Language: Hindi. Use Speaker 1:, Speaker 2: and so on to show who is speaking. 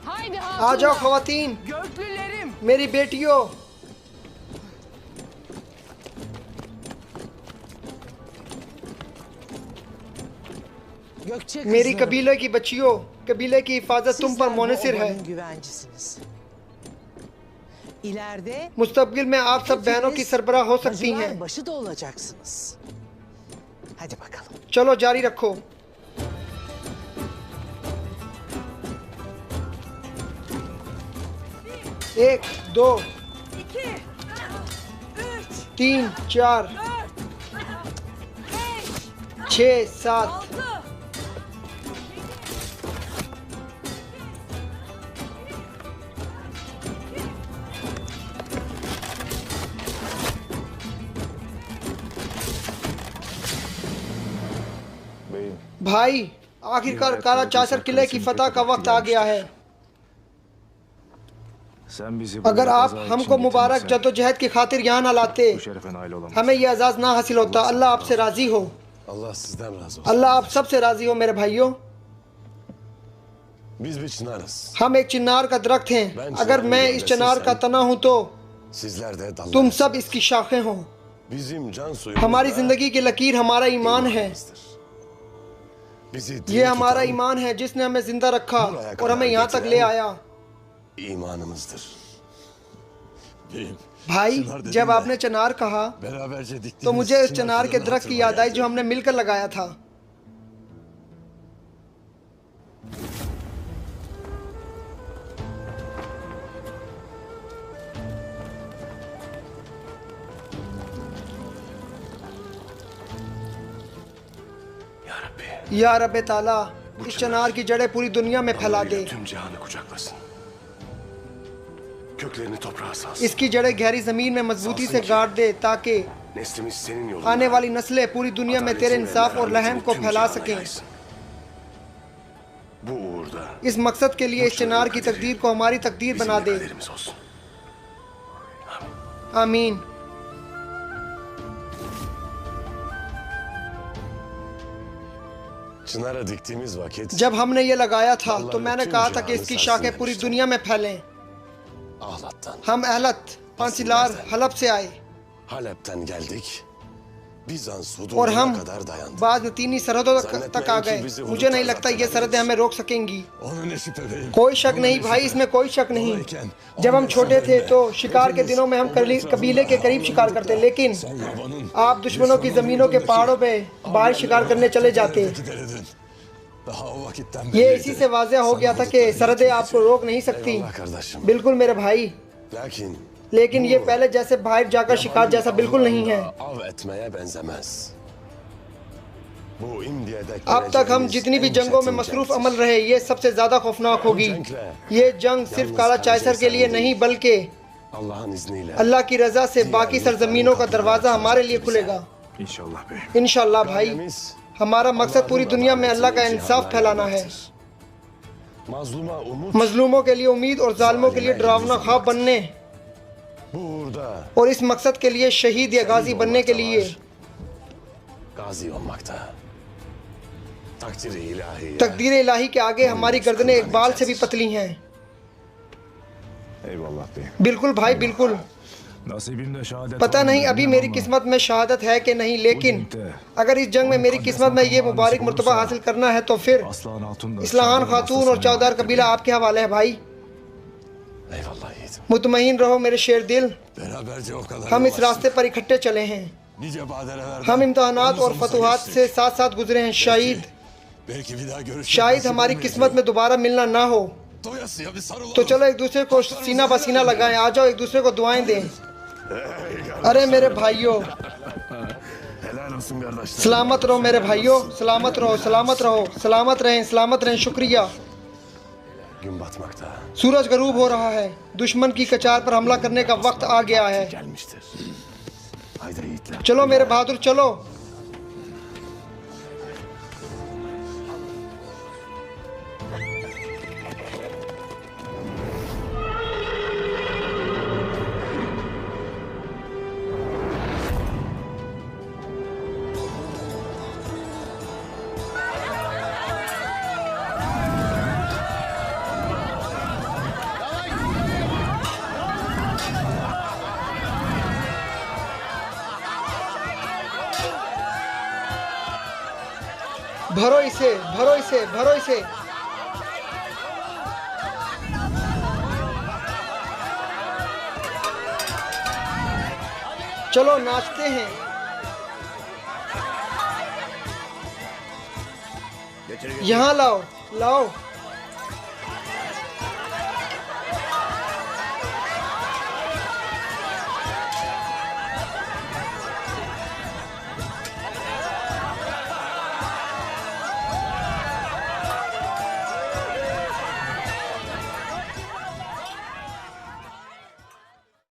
Speaker 1: Haydi
Speaker 2: आ जाओ
Speaker 1: hatunlar.
Speaker 2: खवातीन,
Speaker 1: Göklülerim.
Speaker 2: मेरी बेटियों।
Speaker 1: Gökçe
Speaker 2: मेरी
Speaker 1: kızlarım.
Speaker 2: कबीले की बच्चियों, कबीले की हिफाजत तुम पर
Speaker 1: Sizler bu
Speaker 2: मुनहसिर है।
Speaker 1: obanın güvencisiniz. İleride
Speaker 2: मुस्तकबिल में आप सब बहनों की
Speaker 1: hepiniz
Speaker 2: सरबराह हो सकती
Speaker 1: bacılar
Speaker 2: हैं।
Speaker 1: başı da olacaksınız. Hadi bakalım.
Speaker 2: चलो जारी रखो। एक, दो,
Speaker 3: 2, 3,
Speaker 2: 3, 4,
Speaker 3: 5,
Speaker 2: 6, 7,
Speaker 3: 6.
Speaker 4: Beyim,
Speaker 2: भाई आखिरकार काला चासर किले की फतह का वक्त आ गया है।
Speaker 4: sen bizi
Speaker 2: अगर
Speaker 4: buraya
Speaker 2: आप
Speaker 4: kaza için
Speaker 2: हमको मुबारक
Speaker 4: getirmesen,
Speaker 2: जद्दोजहद की खातिर यहाँ ना लाते,
Speaker 4: bu şerefe nail olamaz.
Speaker 2: हमें ये एजाज ना हासिल होता। अल्लाह आपसे राजी हो।
Speaker 5: Allah sizden razı olsun.
Speaker 2: अल्लाह आप सबसे राजी हो मेरे भाइयों।
Speaker 5: Biz bir çınarız.
Speaker 2: हम एक चिनार का दरख्त हैं। अगर मैं इस चिनार का तना हूँ तो
Speaker 5: Sizler de dallar.
Speaker 2: तुम सब इसकी शाखें हो।
Speaker 5: Bizim can suyumuz
Speaker 2: हमारी
Speaker 5: da
Speaker 2: जिंदगी की लकीर हमारा ईमान है।
Speaker 5: imanımızdır. Bizi
Speaker 2: ये
Speaker 5: diri
Speaker 2: हमारा
Speaker 5: tutan
Speaker 2: ईमान है जिसने हमें जिंदा रखा
Speaker 5: बुराया
Speaker 2: और हमें यहाँ तक ले आया।
Speaker 5: imanımızdır. Beyim,
Speaker 2: भाई
Speaker 5: çınar dedin
Speaker 2: जब
Speaker 5: de
Speaker 2: आपने चिनार कहा
Speaker 5: beraberce diktiğimiz
Speaker 2: तो मुझे इस
Speaker 5: çınar
Speaker 2: चिनार के
Speaker 5: fidanı
Speaker 2: दरख्त की
Speaker 5: hatırıma
Speaker 2: याद आई
Speaker 5: geldi.
Speaker 2: जो हमने मिलकर लगाया था।
Speaker 5: Ya Rabbi,
Speaker 2: या रब ताला इस चिनार की जड़ें पूरी दुनिया में फैला दे।
Speaker 5: Allah'ıyla tüm cihanı kucaklasın. Köklerini toprağa salsın.
Speaker 2: इसकी जड़ें गहरी जमीन में मजबूती से गाड़ दे ताकि
Speaker 5: Neslimiz senin yolunda.
Speaker 2: आने वाली नस्लें पूरी दुनिया में तेरे इंसाफ और रहम को फैला सकें।
Speaker 5: Bu uğurda
Speaker 2: इस मकसद के लिए इस चिनार की तकदीर को हमारी तकदीर
Speaker 5: bizim
Speaker 2: बना
Speaker 5: de
Speaker 2: दे।
Speaker 5: kaderimiz olsun.
Speaker 2: आमीन।
Speaker 5: Çınara diktiğimiz vakit
Speaker 2: जब हमने ये लगाया था तो मैंने कहा था कि इसकी शाखें पूरी दुनिया में फैलें।
Speaker 5: Ahlat'tan,
Speaker 2: हम अहलत पांसिलार हलब से आए
Speaker 5: Halep'ten geldik. Bizans
Speaker 2: और
Speaker 5: hududuna
Speaker 2: हम
Speaker 5: kadar dayandık.
Speaker 2: बाज़तीनी सरहदों तक आ गए। मुझे नहीं लगता ये सरहदें हमें रोक सकेंगी।
Speaker 5: Onun eşi bebeğim.
Speaker 2: कोई शक नहीं भाई, इसमें कोई शक नहीं। जब हम छोटे थे तो शिकार के दिनों में हम कबीले के करीब शिकार करते, लेकिन
Speaker 5: Yabanın
Speaker 2: आप दुश्मनों की जमीनों के पहाड़ों पे बाहर शिकार करने चले जाते।
Speaker 5: gideredin. Daha o vakitten
Speaker 2: ये
Speaker 5: belliydi.
Speaker 2: इसी से वाज़ेह हो गया था कि सरहदें आपको रोक नहीं सकती।
Speaker 5: Eyvallah kardeşim.
Speaker 2: बिल्कुल मेरे भाई,
Speaker 5: Lakin
Speaker 2: लेकिन ये पहले जैसे बाहर जाकर शिकार जैसा बिल्कुल नहीं है।
Speaker 5: av etmeye benzemez. Bu imdiye dek
Speaker 2: अब तक हम
Speaker 5: geleceğimiz
Speaker 2: जितनी भी
Speaker 5: en
Speaker 2: जंगों में
Speaker 5: çetin
Speaker 2: मसरूफ
Speaker 5: cenk.
Speaker 2: अमल रहे, ये सबसे ज्यादा खौफनाक होगी। ये जंग सिर्फ काला चायसर के लिए नहीं बल्कि
Speaker 5: Allah'ın izniyle
Speaker 2: अल्लाह की रजा से बाकी सरजमीनों का दरवाजा हमारे लिए खुलेगा
Speaker 4: İnşallah beyim.
Speaker 2: इंशाल्लाह। भाई
Speaker 5: Gayemiz
Speaker 2: हमारा मकसद पूरी दुनिया में अल्लाह का इंसाफ फैलाना है।
Speaker 5: mazluma umut,
Speaker 2: मजलूमों के लिए उम्मीद और जालिमों के लिए डरावना ख्वाब बनने
Speaker 5: bu uğurda
Speaker 2: और इस मकसद के लिए शहीद या गाजी बनने के लिए
Speaker 5: gazi olmakta. Takdiri ilahi.
Speaker 2: तकदीर इलाही के आगे हमारी गर्दनें इकबाल से भी पतली हैं।
Speaker 4: Eyvallah beyim.
Speaker 2: बिल्कुल भाई बिल्कुल।
Speaker 4: Nasibimde şehadet
Speaker 2: पता
Speaker 4: var mı
Speaker 2: नहीं अभी
Speaker 4: bilmem
Speaker 2: मेरी
Speaker 4: ama
Speaker 2: किस्मत में शहादत है कि नहीं, लेकिन अगर इस जंग में मेरी किस्मत में ये मुबारक मर्तबा हासिल करना है तो फिर
Speaker 4: Aslan Hatun da
Speaker 2: इस्लाहान
Speaker 4: Çavdar
Speaker 2: खातून और
Speaker 4: hastasına
Speaker 2: चौधार
Speaker 4: emanet
Speaker 2: कबीला आपके हवाले है भाई।
Speaker 5: Eyvallah yiğidim.
Speaker 2: मुतमईन रहो मेरे शेर दिल।
Speaker 5: Beraberce o kadar
Speaker 2: हम
Speaker 5: yol
Speaker 2: इस रास्ते पर इकट्ठे चले हैं।
Speaker 5: Nice badirelerden
Speaker 2: हम इम्तहानात और
Speaker 5: omuz omuza
Speaker 2: फतुहात
Speaker 5: geçtik.
Speaker 2: से साथ साथ गुजरे हैं शायद
Speaker 5: Belki bir daha görüşmek
Speaker 2: शायद
Speaker 5: nasip
Speaker 2: हमारी
Speaker 5: olmayacak.
Speaker 2: किस्मत में दोबारा मिलना ना हो।
Speaker 5: Doyasıya bir sarılalım.
Speaker 2: तो चलो एक दूसरे को सीना बसीना लगाएं। आ जाओ एक दूसरे को दुआएं दें। अरे मेरे भाइयों,
Speaker 5: Helal olsun kardeşler.
Speaker 2: सलामत रहो मेरे भाइयों, सलामत रहो, सलामत रहो, सलामत रहें, सलामत रहें। शुक्रिया।
Speaker 5: Gün batmakta.
Speaker 2: सूरज गरूब हो रहा है। दुश्मन की कचार पर हमला करने का वक्त आ गया है।
Speaker 5: Gelmiştir. Haydi yiğitler.
Speaker 2: चलो मेरे बहादुर चलो। भरो इसे, भरो इसे, भरो इसे। चलो नाचते हैं। यहाँ लाओ, लाओ।